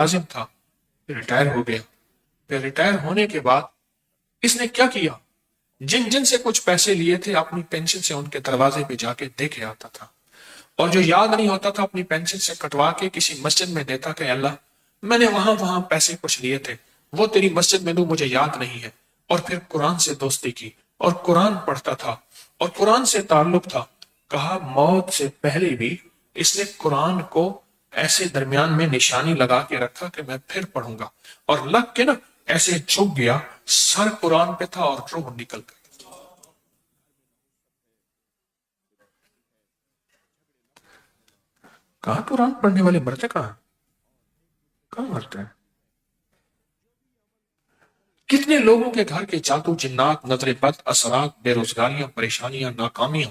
لازم تھا، پھر ریٹائر ہو گیا. پھر ریٹائر ہونے کے بعد اس نے کیا کیا؟ جن جن سے کچھ پیسے لیے تھے اپنی پینشن سے ان کے دروازے پہ جا کے دے کے آتا تھا، اور جو یاد نہیں ہوتا تھا اپنی پینشن سے کٹوا کے کسی مسجد میں دیتا کہ اللہ میں نے وہاں پیسے کچھ لیے تھے، وہ تیری مسجد میں دوں، مجھے یاد نہیں ہے. اور پھر قرآن سے دوستی کی اور قرآن پڑھتا تھا اور قرآن سے تعلق تھا. کہا موت سے پہلے بھی اس نے قرآن کو ایسے درمیان میں نشانی لگا کے رکھا کہ میں پھر پڑھوں گا، اور لگ کے نا ایسے جھک گیا، سر قرآن پہ تھا اور روح نکل گئی. کہاں قرآن پڑھنے والے مرتے کہاں مرتے ہیں؟ کتنے لوگوں کے گھر کے جادو، جنات، نظر بد، اثرات، بے روزگاریاں، پریشانیاں، ناکامیاں،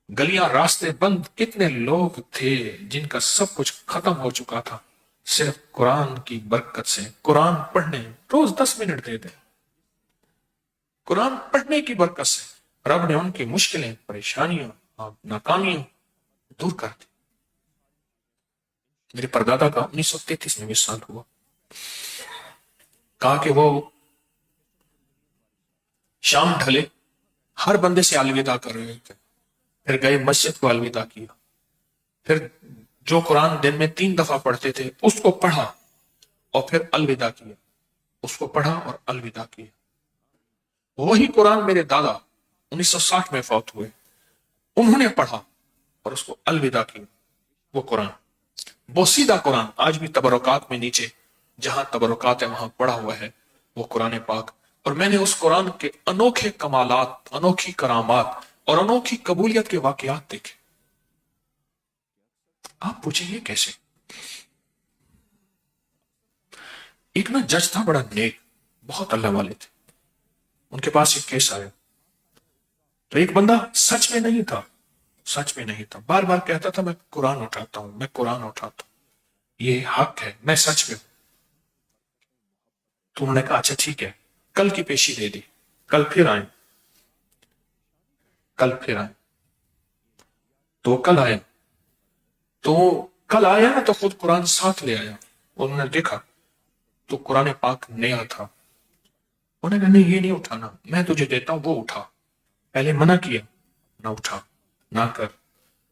گلیاں، راستے بند، کتنے لوگ تھے جن کا سب کچھ ختم ہو چکا تھا صرف قرآن کی برکت سے. قرآن پڑھنے روز 10 منٹ دے دیں، قرآن پڑھنے کی برکت سے رب نے ان کی مشکلیں، پریشانیاں اور ناکامیاں دور کر دی. میرے پردادا کا 1933 میں وصال ہوا. کہا کہ وہ شام ڈھلے ہر بندے سے الوداع کر رہے تھے، پھر گئے مسجد کو الوداع کیا، پھر جو قرآن دن میں 3 دفعہ پڑھتے تھے اس کو پڑھا اور پھر الوداع کیا، اس کو پڑھا اور الوداع کیا. وہی قرآن میرے دادا 1960 میں فوت ہوئے، انہوں نے پڑھا اور اس کو الوداع کیا. وہ قرآن، وہ سیدھا قرآن آج بھی تبرکات میں نیچے جہاں تبرکات ہے وہاں پڑا ہوا ہے، وہ قرآن پاک. اور میں نے اس قرآن کے انوکھے کمالات، انوکھی کرامات اور انوکھی قبولیت کے واقعات دیکھے. آپ پوچھیں گے کیسے؟ ایک نا جج تھا بڑا نیک، بہت اللہ والے تھے. ان کے پاس ایک کیس آیا تو ایک بندہ سچ میں نہیں تھا، سچ میں نہیں تھا، بار بار کہتا تھا میں قرآن اٹھاتا ہوں، میں قرآن اٹھاتا ہوں، یہ حق ہے، میں سچ میں ہوں. تو انہوں نے کہا اچھا ٹھیک ہے، کل کی پیشی دے دی. کل پھر آئے، کل پھر آئے تو کل آیا، تو کل آیا نا تو خود قرآن ساتھ لے آیا. انہوں نے دیکھا تو قرآن پاک نیا تھا. انہوں نے کہا نہیں یہ نہیں اٹھانا، میں تجھے دیتا ہوں وہ اٹھا. پہلے منع کیا، نہ اٹھا، نہ کر،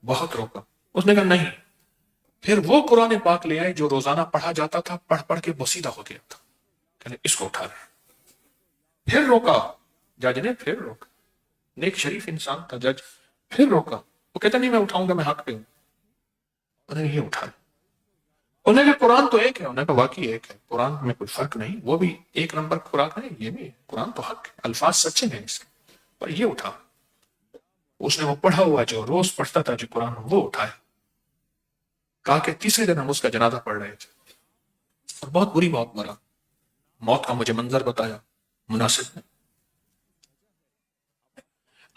بہت روکا. اس نے کہا نہیں. پھر وہ قرآن پاک لے آئے جو روزانہ پڑھا جاتا تھا، پڑھ پڑھ کے بوسیدہ ہو گیا تھا. کہنے اس کو اٹھا رہے. پھر روکا، جج نے پھر روکا، نیک شریف انسان تھا جج. پھر روکا، وہ کہتا نہیں میں اٹھاؤں گا، میں حق پہ ہوں. انہوں نے یہ اٹھا لیا. انہوں نے کہا قرآن تو ایک ہے. انہوں نے کہا واقعی ایک ہے، قرآن میں کوئی فرق نہیں، وہ بھی ایک نمبر خوراک ہے، یہ بھی قرآن تو حق ہے، الفاظ سچے ہیں اس کے، پر یہ اٹھا. اس نے وہ پڑھا ہوا جو روز پڑھتا تھا جو قرآن وہ اٹھایا. کہا کہ تیسرے دن ہم اس کا جنازہ پڑھ رہے تھے اور بہت بری موت مرا. موت کا مجھے منظر بتایا مناسب ہے.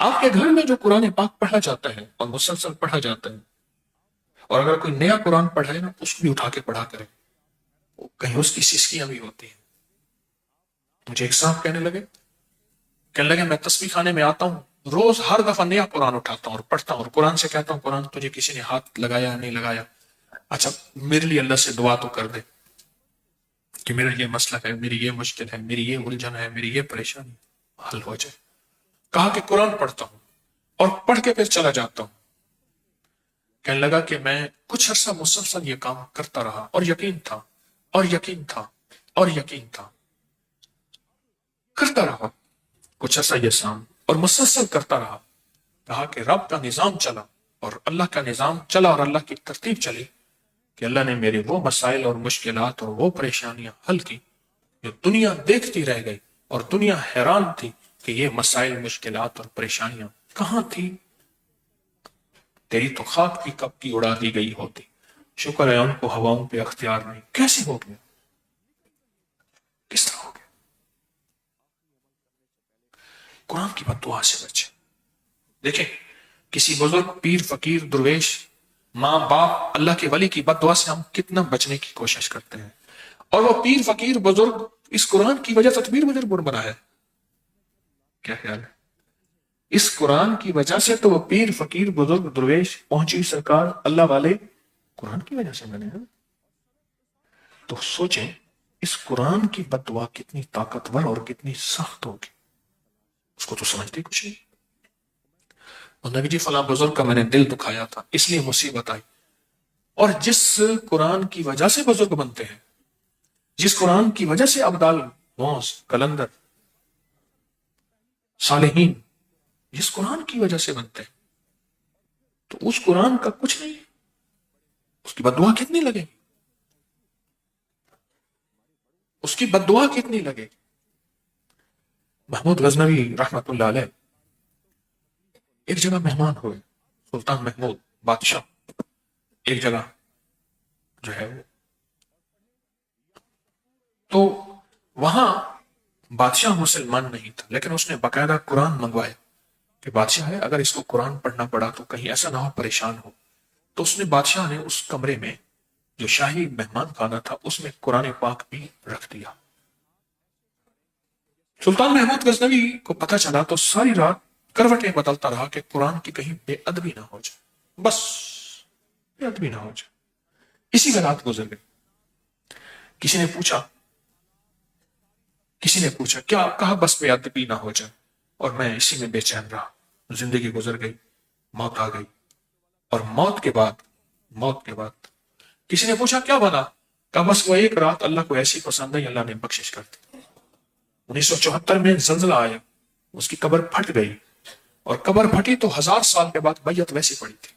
آپ کے گھر میں جو قرآن پاک پڑھا جاتا ہے اور مسلسل پڑھا جاتا ہے، اور اگر کوئی نیا قرآن پڑھائے نا اس کو بھی اٹھا کے پڑھا کرے، کہیں اس کی سسکیاں بھی ہوتی ہیں. مجھے ایک صاحب کہنے لگے میں تسبیح خانے میں آتا ہوں، روز ہر دفعہ نیا قرآن اٹھاتا ہوں اور پڑھتا ہوں اور قرآن سے کہتا ہوں قرآن تجھے کسی نے ہاتھ لگایا نہیں لگایا، اچھا میرے لیے اللہ سے دعا تو کر دے کہ میرا یہ مسئلہ ہے، میری یہ مشکل ہے، میری یہ الجھن ہے، میری یہ پریشانی حل ہو جائے. کہا کہ قرآن پڑھتا ہوں اور پڑھ کے پھر چلا جاتا ہوں. کہنے لگا کہ میں کچھ عرصہ مسلسل یہ کام کرتا رہا اور یقین تھا اور یقین تھا اور یقین تھا، کرتا رہا کچھ عرصہ یہ سام اور مسلسل کرتا رہا. کہا کہ رب کا نظام چلا اور اللہ کا نظام چلا اور اللہ کی ترتیب چلی کہ اللہ نے میرے وہ مسائل اور مشکلات اور وہ پریشانیاں حل کی جو دنیا دیکھتی رہ گئی، اور دنیا حیران تھی کہ یہ مسائل، مشکلات اور پریشانیاں کہاں تھی. تیری تو خاک بھی کب کی اڑا دی گئی ہوتی، شکر ہے ان کو ہواؤں پہ اختیار نہیں. کیسے ہو گیا؟ کس طرح ہو گیا؟ قرآن کی بد دعا سے بچے. دیکھیں کسی بزرگ، پیر، فقیر، درویش، ماں باپ، اللہ کے ولی کی بد دعا سے ہم کتنا بچنے کی کوشش کرتے ہیں، اور وہ پیر، فقیر، بزرگ اس قرآن کی وجہ تدبیر مجربر بنا ہے. کیا خیال ہے؟ اس قرآن کی وجہ سے تو وہ پیر، فقیر، بزرگ، درویش، پہنچی سرکار، اللہ والے قرآن کی وجہ سے بنے ہیں. تو سوچیں اس قرآن کی بد دعا کتنی طاقتور اور کتنی سخت ہوگی. اس کو تو سمجھتے کچھ نہیں. اور نبی جی فلاں بزرگ کا میں نے دل دکھایا تھا اس لیے مصیبت آئی. اور جس قرآن کی وجہ سے بزرگ بنتے ہیں، جس قرآن کی وجہ سے ابدال، غوث، کلندر، صالحین، جس قرآن کی وجہ سے بنتے ہیں، تو اس قرآن کا کچھ نہیں. اس کی بد دعا کتنی لگے، اس کی بد دعا کتنی لگے. محمود غزنوی رحمت اللہ علیہ ایک جگہ مہمان ہوئے. سلطان محمود بادشاہ ایک جگہ جو ہے وہ، تو وہاں بادشاہ مسلمان نہیں تھا، لیکن اس نے باقاعدہ قرآن منگوایا کہ بادشاہ ہے اگر اس کو قرآن پڑھنا پڑا تو کہیں ایسا نہ ہو پریشان ہو. تو اس نے بادشاہ نے اس کمرے میں جو شاہی مہمان خانہ تھا اس میں قرآن پاک بھی رکھ دیا. سلطان محمود غزنوی کو پتہ چلا تو ساری رات کروٹیں بدلتا رہا کہ قرآن کی کہیں بے ادبی نہ ہو جائے، بس بے ادبی نہ ہو جائے. اسی میں رات گزر گئی. کسی نے پوچھا کیا کہا بس بے ادبی نہ ہو جائے. اور میں اسی میں بے چین رہا. زندگی گزر گئی، موت آ گئی. اور موت کے بعد کسی نے پوچھا کیا بنا، کہا بس وہ ایک رات اللہ کو ایسی پسند ہے اللہ نے بخشش کر دی. 1974 میں زلزلہ آیا، اس کی قبر پھٹ گئی، اور قبر پھٹی تو 1000 سال کے بعد میت ویسی پڑی تھی.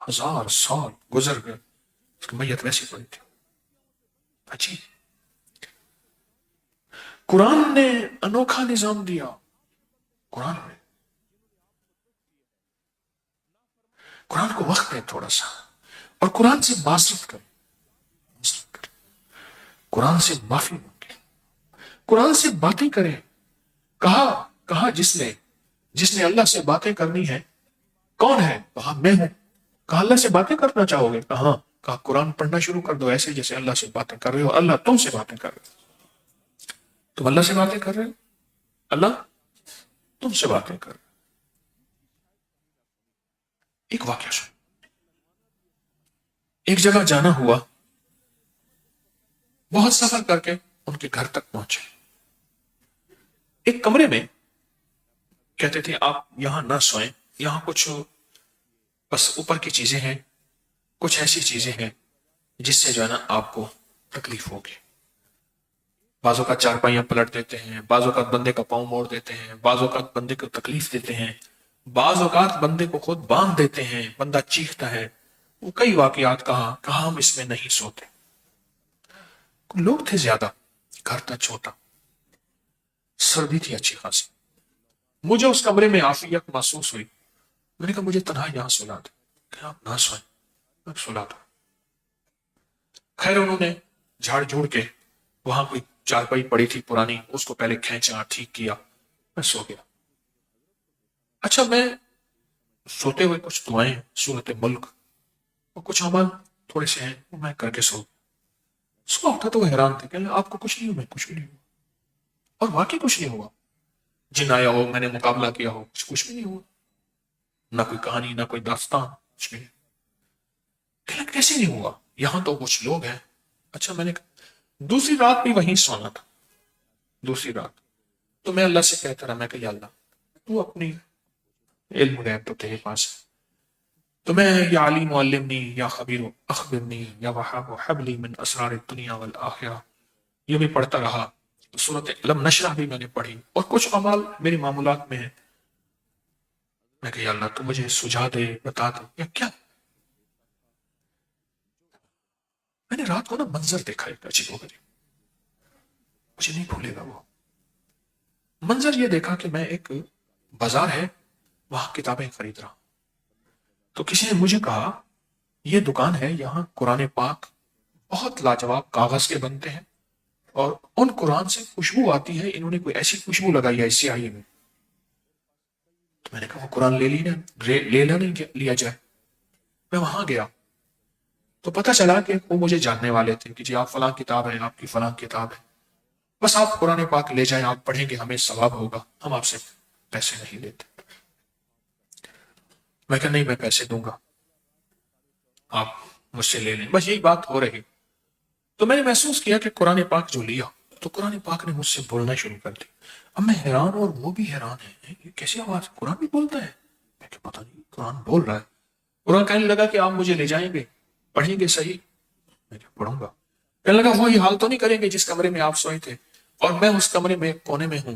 1000 سال گزر گئے، اس کی میت ویسی پڑی تھی. عجیب. قرآن نے انوکھا نظام دیا. قرآن کو وقت دیں تھوڑا سا، اور قرآن سے معذرت کریں، قرآن سے معافی مانگیں، قرآن سے باتیں کریں. کہا جس نے اللہ سے باتیں کرنی ہے کون ہے، کہا میں ہوں. کہا اللہ سے باتیں کرنا چاہو گے، کہا ہاں. کہا قرآن پڑھنا شروع کر دو ایسے جیسے اللہ سے باتیں کر رہے ہو، اللہ تم سے باتیں کر رہے ہو. تم اللہ سے باتیں کر رہے ہو، اللہ تم سے باتیں کر رہے ہو. ایک واقعہ سن. ایک جگہ جانا ہوا، بہت سفر کر کے ان کے گھر تک پہنچے. ایک کمرے میں کہتے تھے آپ یہاں نہ سوئیں، یہاں کچھ بس اوپر کی چیزیں ہیں، کچھ ایسی چیزیں ہیں جس سے جو ہے نا آپ کو تکلیف ہوگی. بعض اوقات چارپائیاں پلٹ دیتے ہیں، بعض اوقات بندے کا پاؤں موڑ دیتے ہیں، بعض اوقات بندے کو تکلیف دیتے ہیں، بعض اوقات بندے کو خود باندھ دیتے ہیں، بندہ چیختا ہے. وہ کئی واقعات کہاں ہم اس میں نہیں سوتے. لوگ تھے زیادہ، گھر تھا چھوٹا، سردی تھی اچھی خاصی. مجھے اس کمرے میں عافیت محسوس ہوئی. میں نے کہا مجھے تنہا یہاں سلا دو. کہ آپ نہ سوئیں، میں سلا دو. خیر انہوں نے جھاڑ جھوڑ کے وہاں کوئی چارپائی پڑی تھی پرانی، اس کو پہلے کھینچا، ٹھیک کیا، میں سو گیا. اچھا میں سوتے ہوئے کچھ دعائیں سورت ملک اور کچھ عمل تھوڑے سے ہیں وہ میں کر کے سو. صبح اٹھا تو وہ حیران تھے کہ آپ کو کچھ نہیں ہوا. میں کچھ بھی نہیں ہوا، اور واقعی کچھ نہیں ہوا. جن آیا ہو، میں نے مقابلہ کیا ہو، کچھ بھی نہیں ہوا. نہ کوئی کہانی، نہ کوئی داستان، کچھ بھی نہیں. کیسے نہیں ہوا، یہاں تو کچھ لوگ ہیں. اچھا میں نے دوسری رات بھی وہیں سونا تھا. دوسری رات تو میں اللہ سے کہتا رہا، میں کہ یا اللہ تو اپنی علم غیب تو تیرے پاس ہے، تو میں یا علیم علمنی یا خبیر اخبرنی یا وہاب حبلی من اسرار الدنیا والآخرہ یہ بھی پڑھتا رہا. سورت علم نشرح بھی میں نے پڑھی، اور کچھ اعمال میری معمولات میں ہیں. میں کہ یا اللہ تو مجھے سجھا دے، بتا دے یا کیا. میں نے رات کو نا منظر دیکھا ایک عجیب و غریب، مجھے نہیں بھولے گا وہ منظر. یہ دیکھا کہ میں ایک بازار ہے وہاں کتابیں خرید رہا. تو کسی نے مجھے کہا یہ دکان ہے، یہاں قرآن پاک بہت لاجواب کاغذ کے بنتے ہیں، اور ان قرآن سے خوشبو آتی ہے، انہوں نے کوئی ایسی خوشبو لگائی ہے سیاہی میں. تو میں نے کہا وہ قرآن لے نہیں لیا جائے. میں وہاں گیا تو پتہ چلا کہ وہ مجھے جاننے والے تھے کہ جی آپ فلاں کتاب ہے، آپ کی فلاں کتاب ہے، بس آپ قرآن پاک لے جائیں، آپ پڑھیں گے ہمیں ثواب ہوگا، ہم آپ سے پیسے نہیں لیتے. میں کہا نہیں میں پیسے دوں گا، آپ مجھ سے لے لیں. بس یہی بات ہو رہی. تو میں نے محسوس کیا کہ قرآن پاک جو لیا تو قرآن پاک نے مجھ سے بولنا شروع کر دی. اب میں حیران اور وہ بھی حیران ہے, یہ کیسی آواز, قرآن بھی بولتا ہے؟ میں کہ پتہ نہیں, قرآن بول رہا ہے. قرآن کہنے لگا کہ آپ مجھے لے جائیں گے, پڑھیں گے صحیح؟ میں کہ پڑھوں گا. کہنے لگا وہی حال تو نہیں کریں گے جس کمرے میں آپ سوئے تھے, اور میں اس کمرے میں ایک کونے میں ہوں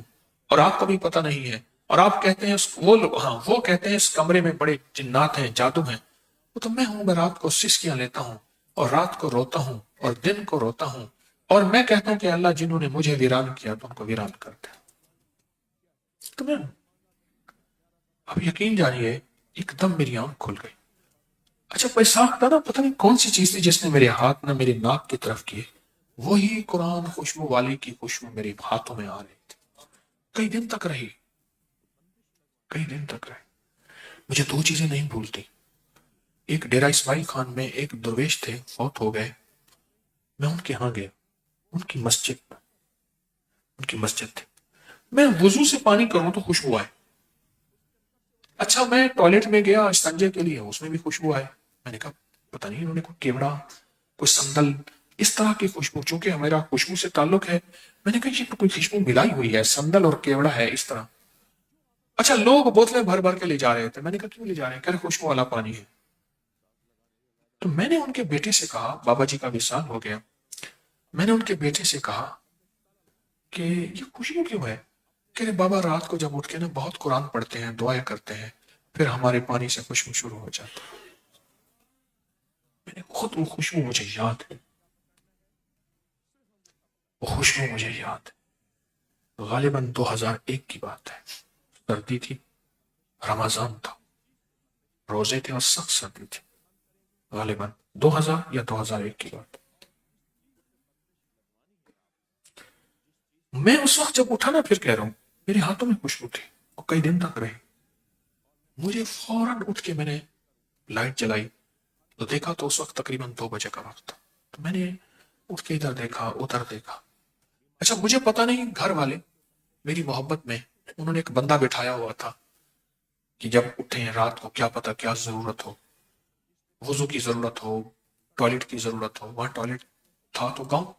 اور آپ کو بھی پتہ نہیں ہے, اور آپ کہتے ہیں وہ کہتے ہیں اس کمرے میں بڑے جنات ہیں, جادو ہیں. وہ تو میں ہوں, میں رات کو سسکیاں لیتا ہوں اور رات کو روتا ہوں اور دن کو روتا ہوں, اور میں کہتا ہوں کہ اللہ جنہوں نے مجھے ویران کیا تو ان کو ویران کر دے. تو میں اب یقین جانیے ایک دم میری آنکھ کھل گئی. اچھا بیساکھ تھا نا, پتہ نہیں کون سی چیز تھی جس نے میرے ہاتھ نہ میری ناک کی طرف کیے, وہی قرآن خوشبو والی کی خوشبو میرے ہاتھوں میں آ رہی تھی. کئی دن تک رہی, کئی دن تک رہی. مجھے دو چیزیں نہیں بھولتی. ایک ڈیرہ اسماعیل خان میں ایک درویش تھے, فوت ہو گئے. میں ان کے ہاں گیا, ان کی مسجد تھی. میں وضو سے پانی کروں تو خوشبو آئے. اچھا میں ٹوائلٹ میں گیا استنجے کے لیے, اس میں بھی خوشبو آئے. میں نے کہا پتہ نہیں انہوں نے کوئی کیوڑا, کوئی سندل, اس طرح کی خوشبو, چونکہ ہمارا خوشبو سے تعلق ہے. میں نے کہا یہ کوئی خوشبو ملائی ہوئی ہے, سندل اور کیوڑا ہے اس طرح. اچھا لوگ بوتلیں بھر بھر کے لے جا رہے تھے. میں نے کہا کیوں لے جا رہے ہیں؟ کہہ رہے خوشبو والا پانی ہے. تو میں نے ان کے بیٹے سے کہا, بابا جی کا وصال ہو گیا, میں نے ان کے بیٹے سے کہا کہ یہ خوشبو کیوں ہے؟ کہ بابا رات کو جب اٹھ کے نا بہت قرآن پڑھتے ہیں, دعائیں کرتے ہیں, پھر ہمارے پانی سے خوشبو شروع ہو جاتی ہے. میں نے خود وہ خوشبو مجھے یاد ہے, وہ خوشبو مجھے یاد ہے. غالباً 2001 کی بات ہے, سردی تھی, رمضان تھا, روزے تھے اور سخت سردی تھی. غالباً 2000 یا 2001 کی بات. میں اس وقت جب اٹھا نا, پھر کہہ رہا ہوں, میرے ہاتھوں میں خوشبو تھی اور کئی دن تک رہی. مجھے فوراً اٹھ کے میں نے لائٹ جلائی تو دیکھا تو اس وقت تقریباً 2 بجے کا وقت تھا. تو میں نے اٹھ کے ادھر دیکھا, ادھر دیکھا. اچھا مجھے پتا نہیں, گھر والے میری محبت میں انہوں نے ایک بندہ بٹھایا ہوا تھا کہ جب اٹھیں رات کو کیا پتا کیا ضرورت ہو, وضو کی ضرورت ہو, ٹوائلٹ کی ضرورت ہو. وہاں ٹوائلٹ تھا تو گاؤں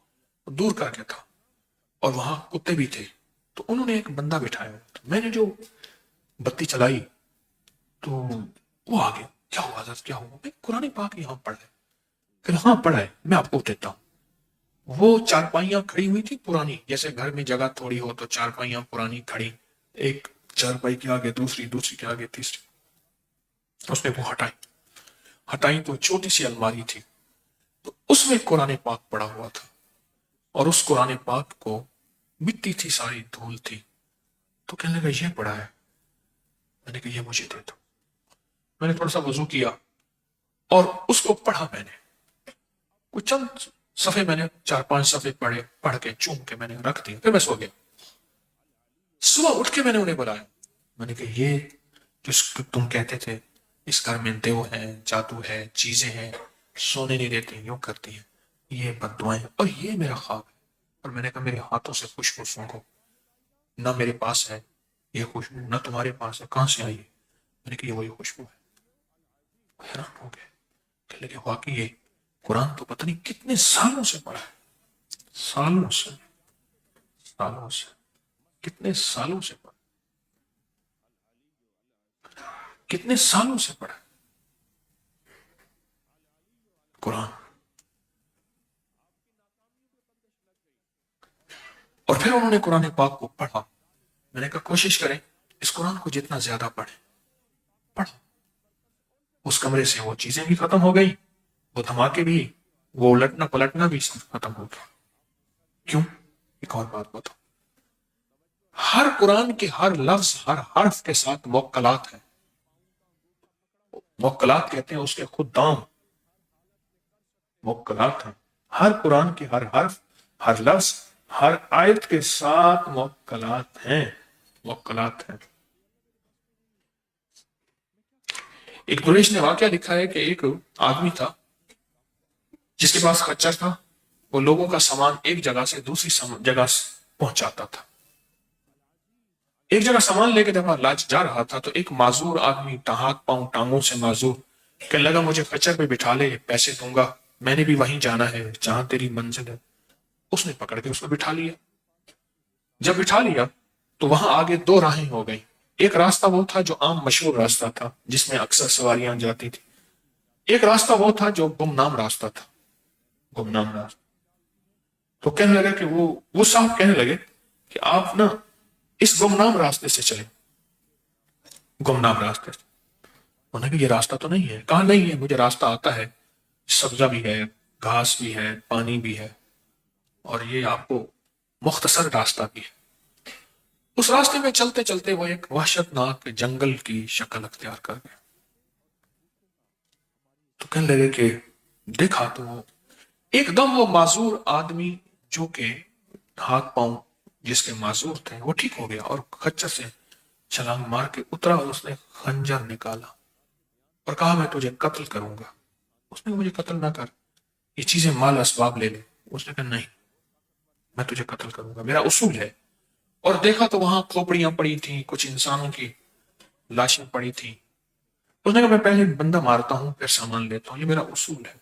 دور کر کے تھا, اور وہاں کتے بھی تھے, تو انہوں نے ایک بندہ بٹھایا ہوا تھا. میں نے جو بتی چلائی تو وہ آگے, کیا ہوا حضرت کیا ہوا؟ میں قرآن پاک یہاں پڑھا ہے. کہ ہاں پڑھا ہے, میں آپ کو دیتا ہوں. وہ چارپائیاں کھڑی ہوئی تھی پرانی, جیسے گھر میں جگہ تھوڑی ہو تو چارپائیاں پرانی کھڑی, ایک چارپائی کے آگے دوسری, دوسری کے آگے تیسری. اس نے وہ ہٹائی تو چھوٹی سی الماری تھی, تو اس میں قرآن پاک پڑا ہوا تھا, اور اس قرآن پاک کو مٹی تھی, ساری دھول تھی. تو کہنے لگا یہ پڑا ہے. میں نے کہا یہ مجھے دے دو. میں نے تھوڑا سا وضو کیا اور اس کو پڑھا. میں نے کچھ چند صفحے, میں نے 4-5 صفحے پڑھے, پڑھ کے چوم کے میں نے رکھ دیا, پھر میں سو گیا. صبح اٹھ کے میں نے انہیں بلایا. میں نے کہا یہ جس تم کہتے تھے اس گھر میں دیو ہے, جادو ہے, چیزیں ہیں, سونے نہیں دیتے, یوں کرتی ہیں, یہ بد دعائیں, اور یہ میرا خواب ہے. اور میں نے کہا میرے ہاتھوں سے خوشبو سونگو, نہ میرے پاس ہے یہ خوشبو, نہ تمہارے پاس ہے, کہاں سے آئی ہے؟ میں نے کہا یہ وہی خوشبو ہے. حیران ہو گئے, کہ لگے واقعی یہ قرآن تو پتہ نہیں کتنے سالوں سے پڑھا ہے, سالوں سے, کتنے سالوں سے پڑھا, کتنے سالوں سے پڑھا قرآن. اور پھر انہوں نے قرآن پاک کو پڑھا. میں نے کہا کوشش کریں اس قرآن کو جتنا زیادہ پڑھیں. اس کمرے سے وہ چیزیں بھی ختم ہو گئی, وہ دھماکے بھی, وہ الٹنا پلٹنا بھی سب ختم ہو گیا. کیوں؟ ایک اور بات بتاؤ, ہر قرآن کے ہر لفظ, ہر حرف کے ساتھ موکلات ہیں. موکلات کہتے ہیں اس کے خود دام, موکلات ہیں. ہر قرآن کے ہر حرف, ہر لفظ, ہر آیت کے ساتھ موکلات ہیں, موکلات ہیں. ایک درویش نے واقعہ لکھا ہے کہ ایک آدمی تھا جس کے پاس خچر تھا, وہ لوگوں کا سامان ایک جگہ سے دوسری جگہ پہنچاتا تھا. ایک جگہ سامان لے کے جب جا رہا تھا تو ایک معذور آدمی, ہاتھ پاؤں ٹانگوں سے معذور, کہنے لگا مجھے خچر پہ بٹھا لے, پیسے دوں گا, میں نے بھی وہیں جانا ہے جہاں تیری منزل ہے۔ اس نے پکڑ کے اس کو بٹھا لیا۔ جب بٹھا لیا تو وہاں آگے دو راہیں ہو گئی۔ ایک راستہ وہ تھا جو عام مشہور راستہ تھا جس میں اکثر سواریاں جاتی تھی، ایک راستہ وہ تھا جو گمنام راستہ تھا، گمنام راستہ۔ تو کہنے لگا کہ وہ صاحب کہنے لگے کہ آپ نا اس گمنام راستے سے چلیں، گمنام راستے سے۔ انہوں نے کہا یہ راستہ تو نہیں ہے۔ کہا نہیں ہے، مجھے راستہ آتا ہے، سبزہ بھی ہے، گھاس بھی ہے، پانی بھی ہے، اور یہ آپ کو مختصر راستہ بھی ہے۔ اس راستے میں چلتے چلتے وہ ایک وحشت ناک جنگل کی شکل اختیار کر گیا۔ تو کہنے لگے کہ دیکھا تو ایک دم وہ معذور آدمی جو کہ ہاتھ پاؤں جس کے معذور تھے وہ ٹھیک ہو گیا، اور خچر سے چھلانگ مار کے اترا اور اس نے خنجر نکالا اور کہا میں تجھے قتل کروں گا۔ اس نے کہا مجھے قتل نہ کر، یہ چیزیں مال اسباب لے لے۔ اس نے کہا نہیں، میں تجھے قتل کروں گا، میرا اصول ہے۔ اور دیکھا تو وہاں کھوپڑیاں پڑی تھیں، کچھ انسانوں کی لاشیں پڑی تھیں۔ اس نے کہا میں پہلے بندہ مارتا ہوں پھر سامان لیتا ہوں، یہ میرا اصول ہے۔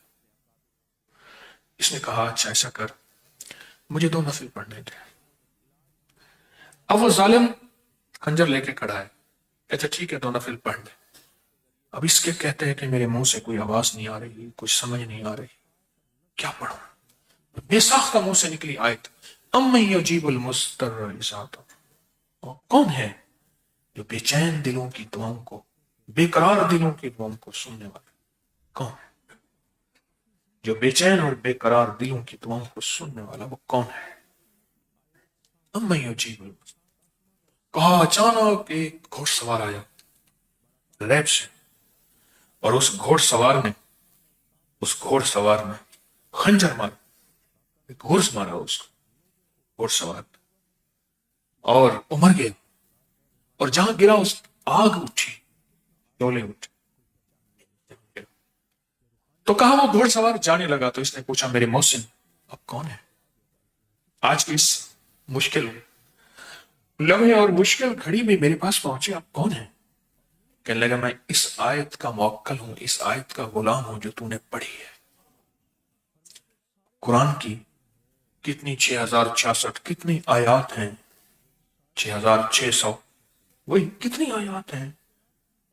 اس نے کہا اچھا ایسا کر، مجھے 2 نفل پڑھنے دے۔ اب وہ ظالم خنجر لے کے کھڑا ہے، کہتے ٹھیک ہے 2 نفل پڑھ لے۔ اب اس کے کہتے ہیں کہ میرے منہ سے کوئی آواز نہیں آ رہی، کچھ سمجھ نہیں آ رہی، کیا پڑھوں؟ بے ساختہ منہ سے نکلی آیت امن یجیب المضطر اذا دعا۔ کون ہے جو بے چین دلوں کی دعاؤں کو، بے قرار دلوں کی دعاؤں کو سننے والا؟ کون جو بے چین اور بے قرار دلوں کی دعاؤں کو سننے والا، وہ کون ہے؟ امن یجیب المضطر۔ کہا اچانک ایک گھوڑ سوار آیا ریب سے، اور اس گھوڑ سوار نے خنجر مارا، ایک گھوڑس مارا اس کو، گھوڑ سوار نے، اور وہ مر گیا۔ اور جہاں گرا اس آگ اٹھی، شعلے اٹھے۔ تو کہا وہ گھوڑ سوار جانے لگا تو اس نے پوچھا میرے محسن اب کون ہے؟ آج کی اس مشکل لمحے اور مشکل گھڑی میں میرے پاس پہنچے، اب کون ہے؟ کہنے لگا میں اس آیت کا موکل ہوں، اس آیت کا غلام ہوں جو تو نے پڑھی ہے۔ قرآن کی کتنی 6066 کتنی آیات ہیں، 6600 وہی کتنی آیات ہیں،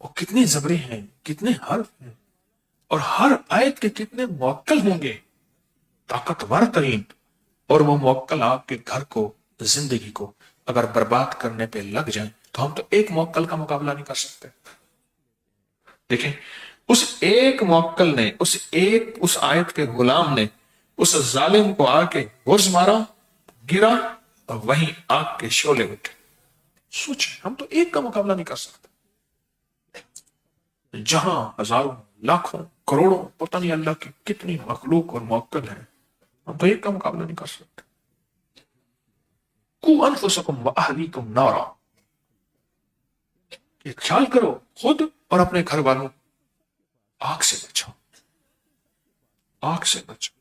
اور کتنے زبرے ہیں، کتنے حرف ہیں، اور ہر آیت کے کتنے موکل ہوں گے طاقتور ترین، اور وہ موکل آپ کے گھر کو، زندگی کو اگر برباد کرنے پہ لگ جائیں تو ہم تو ایک موکل کا مقابلہ نہیں کر سکتے۔ دیکھیں اس ایک موکل نے، اس آیت کے غلام نے اس ظالم کو آ کے گرز مارا، گرا، اور وہیں آگ کے شعلے اٹھے۔ سوچیں ہم تو ایک کا مقابلہ نہیں کر سکتے، جہاں ہزاروں، لاکھوں، کروڑوں، پتہ نہیں اللہ کی کتنی مخلوق اور موکل ہیں، ہم تو ایک کا مقابلہ نہیں کر سکتے۔ قُوا انفسکم واہلیکم نارا، یہ خیال کرو خود اور اپنے گھر والوں آگ سے بچاؤ، آگ سے بچاؤ۔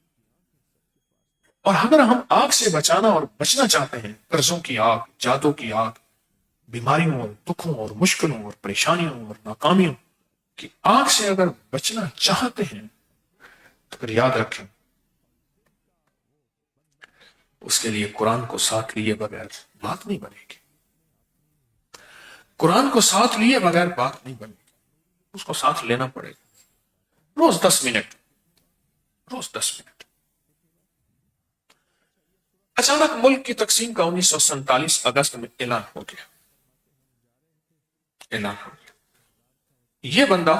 اور اگر ہم آگ سے بچانا اور بچنا چاہتے ہیں، قرضوں کی آگ، جادو کی آگ، بیماریوں اور دکھوں اور مشکلوں اور پریشانیوں اور ناکامیوں کی آگ سے اگر بچنا چاہتے ہیں تو پھر یاد رکھیں اس کے لیے قرآن کو ساتھ لیے بغیر بات نہیں بنے گی۔ قرآن کو ساتھ لیے بغیر بات نہیں بنے گی، اس کو ساتھ لینا پڑے گا۔ روز 10 منٹ، روز 10 منٹ۔ اچانک ملک کی تقسیم کا 1947 اگست میں اعلان ہو گیا، اعلان ہو گیا۔ یہ بندہ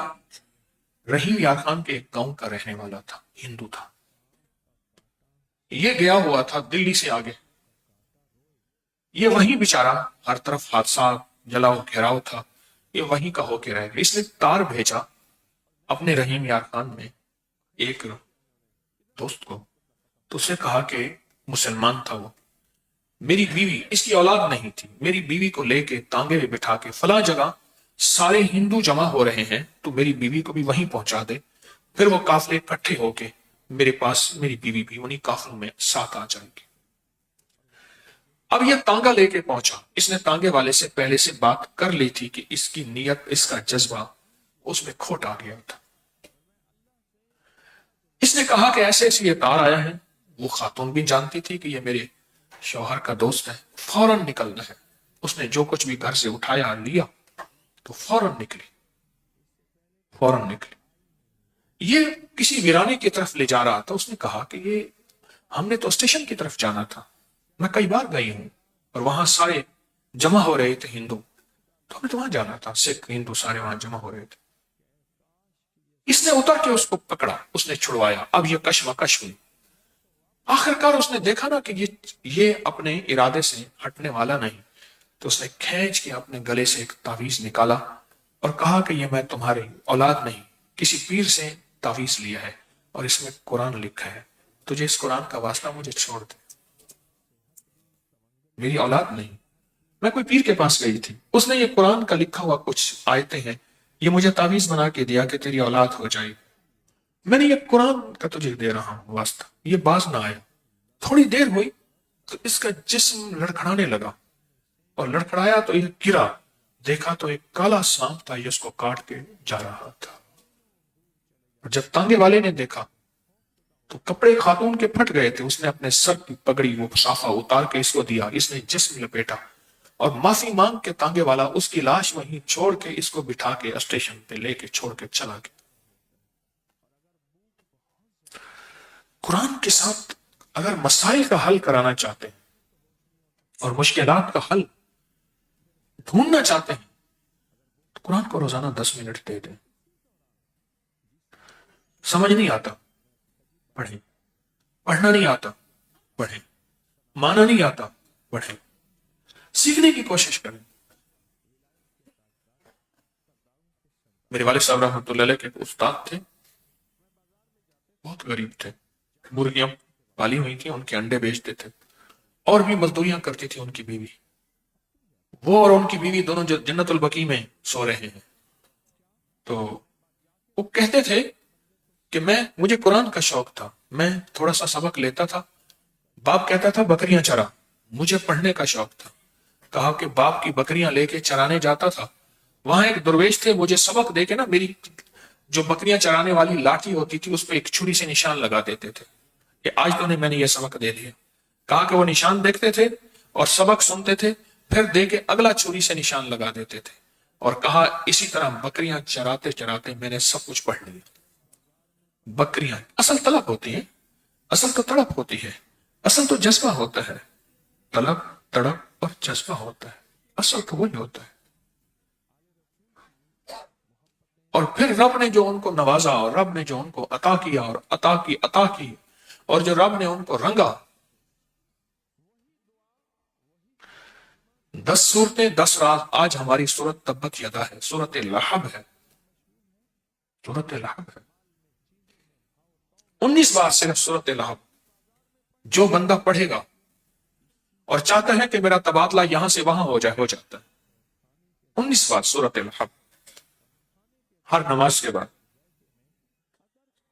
رحیم یار خان کے ایک گاؤں کا رہنے والا تھا، ہندو تھا۔ یہ گیا ہوا تھا دلی سے آگے، یہ وہیں بیچارہ، ہر طرف حادثات، جلاؤ گھیراؤ تھا، یہ وہیں کا ہو کے رہ گیا۔ اس نے تار بھیجا اپنے رحیم یار خان میں ایک دوست کو، تو اسے کہا کہ مسلمان تھا وہ، میری بیوی، اس کی اولاد نہیں تھی، میری بیوی کو لے کے تانگے میں بٹھا کے فلاں جگہ سارے ہندو جمع ہو رہے ہیں، تو میری بیوی کو بھی وہیں پہنچا دے، پھر وہ قافلے اکٹھے ہو کے میرے پاس، میری بیوی بھی انہیں قافلوں میں ساتھ آ جائے گی۔ اب یہ تانگا لے کے پہنچا، اس نے تانگے والے سے پہلے سے بات کر لی تھی کہ اس کی نیت، اس کا جذبہ اس میں کھوٹ آ گیا تھا۔ اس نے کہا کہ ایسے ایسے یہ تار آیا ہے. وہ خاتون بھی جانتی تھی کہ یہ میرے شوہر کا دوست ہے. فوراً نکلنا ہے. اس نے جو کچھ بھی گھر سے اٹھایا لیا تو فوراً نکلی. فوراً نکلی. یہ کسی ویرانے کی طرف لے جا رہا تھا. اس نے کہا کہ یہ ہم نے تو اسٹیشن کی طرف جانا تھا. میں کئی بار گئی ہوں اور وہاں سارے جمع ہو رہے تھے ہندو. تو ہمیں تو وہاں جانا تھا. سکھ ہندو سارے وہاں جمع ہو رہے تھے. اس نے اتر کے اس کو پکڑا. اس نے چھڑوایا. اب یہ کشمکش ہوئی. آخر کار اس نے دیکھا نا کہ یہ اپنے ارادے سے ہٹنے والا نہیں. تو اس نے کھینچ کے اپنے گلے سے ایک تعویذ نکالا اور کہا کہ یہ میں تمہاری اولاد نہیں, کسی پیر سے تعویذ لیا ہے اور اس میں قرآن لکھا ہے. تجھے اس قرآن کا واسطہ, مجھے چھوڑ دے. میری اولاد نہیں. میں کوئی پیر کے پاس گئی تھی. اس نے یہ قرآن کا لکھا ہوا کچھ آیتیں ہیں, یہ مجھے تعویذ بنا کے دیا کہ تیری اولاد ہو جائے. میں نے یہ قرآن کا تجھے دے رہا ہوں واسطہ. یہ باز نہ آیا. تھوڑی دیر ہوئی تو اس کا جسم لڑکھڑانے لگا اور لڑکھڑایا تو یہ گرا. دیکھا تو ایک کالا سانپ تھا, یہ اس کو کاٹ کے جا رہا تھا. اور جب تانگے والے نے دیکھا تو کپڑے خاتون کے پھٹ گئے تھے. اس نے اپنے سر کی پگڑی وہ صافہ اتار کے اس کو دیا. اس نے جسم لپیٹا اور معافی مانگ کے تانگے والا اس کی لاش وہیں چھوڑ کے اس کو بٹھا کے اسٹیشن پہ لے کے چھوڑ کے چلا گیا. قرآن کے ساتھ اگر مسائل کا حل کرانا چاہتے ہیں اور مشکلات کا حل ڈھونڈنا چاہتے ہیں تو قرآن کو روزانہ 10 منٹ دے دیں. سمجھ نہیں آتا, پڑھیں. پڑھنا نہیں آتا, پڑھیں. مانا نہیں آتا, پڑھیں. سیکھنے کی کوشش کریں. میرے والد صاحب رحمۃ اللہ علیہ کے ایک استاد تھے, بہت غریب تھے. مرغیاں پالی ہوئی تھیں, ان کے انڈے بیچتے تھے اور بھی مزدوریاں کرتی تھی ان کی بیوی. وہ اور ان کی بیوی دونوں جنت البقیع میں سو رہے ہیں. تو وہ کہتے تھے کہ مجھے قرآن کا شوق تھا, میں تھوڑا سا سبق لیتا تھا. باپ کہتا تھا بکریاں چرا, مجھے پڑھنے کا شوق تھا. کہا کہ باپ کی بکریاں لے کے چرانے جاتا تھا. وہاں ایک درویش تھے, مجھے سبق دے کے نا میری جو بکریاں چرانے والی لاٹھی ہوتی تھی اس پہ ایک چھری سے نشان لگا دیتے تھے کہ آج تو میں نے یہ سبق دے دیا. کہا کہ وہ نشان دیکھتے تھے اور سبق سنتے تھے, پھر دے کے اگلا چھری سے نشان لگا دیتے تھے. اور کہا اسی طرح بکریاں چراتے چراتے میں نے سب کچھ پڑھ لیا. بکریاں اصل طلب ہوتی ہیں, اصل تو تڑپ ہوتی ہے, اصل تو جذبہ ہوتا ہے. طلب, تڑپ اور جذبہ ہوتا ہے, اصل تو وہی ہوتا ہے. اور پھر رب نے جو ان کو نوازا اور رب نے جو ان کو عطا کیا اور عطا کی اور جو رب نے ان کو رنگا. 10 صورتیں 10 راز. آج ہماری صورت تبت یدا ہے, صورت لہب ہے. صورت لہب ہے 19 بار صرف صورت لہب. جو بندہ پڑھے گا اور چاہتا ہے کہ میرا تبادلہ یہاں سے وہاں ہو جائے, ہو جاتا ہے. 19 بار صورت لہب ہر نماز کے بعد.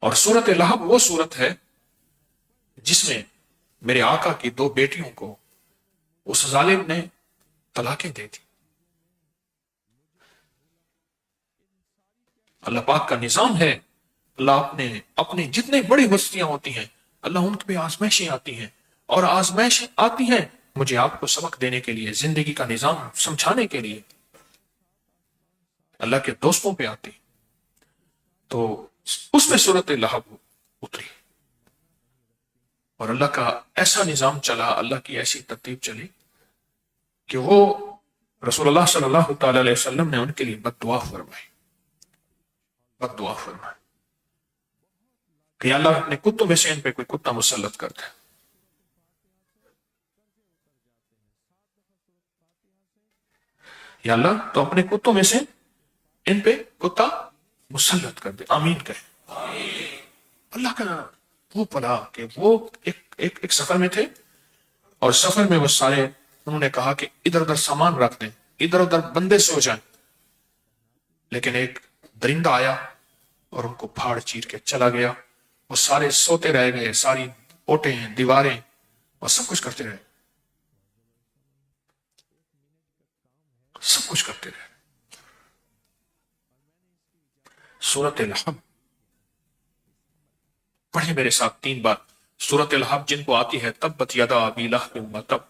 اور صورت لہب وہ صورت ہے جس میں میرے آقا کی 2 بیٹیوں کو اس ظالم نے طلاقیں دے دی. اللہ پاک کا نظام ہے. اللہ اپنے جتنے بڑی ہستیاں ہوتی ہیں اللہ ان پہ آزمائشیں آتی ہیں, اور آزمائشیں آتی ہیں مجھے آپ کو سبق دینے کے لیے, زندگی کا نظام سمجھانے کے لیے. اللہ کے دوستوں پہ آتی. تو اس میں صورت لہب اتری اور اللہ کا ایسا نظام چلا, اللہ کی ایسی ترتیب چلی کہ وہ رسول اللہ صلی اللہ تعالی علیہ وسلم نے ان کے لیے بد دعا فرمائی. بد دعا فرمائی کہ اللہ اپنے کتوں میں سے ان پہ کوئی کتا مسلط کر دے. یا اللہ تو اپنے کتوں میں سے ان پہ کتا مسلط کر دے. آمین کہے. اللہ کا وہ پلا کہ وہ ایک سفر میں تھے اور سفر میں وہ سارے انہوں نے کہا کہ ادھر ادھر سامان رکھ دیں, ادھر ادھر بندے سو جائیں. لیکن ایک درندہ آیا اور ان کو پھاڑ چیر کے چلا گیا. وہ سارے سوتے رہ گئے, ساری اوٹیں دیواریں اور سب کچھ کرتے رہے, سب کچھ کرتے رہے. سورت لہب پڑھیں میرے ساتھ 3 بار سورۃ الحب جن کو آتی ہے، تبت یدا ابی لہب و تب،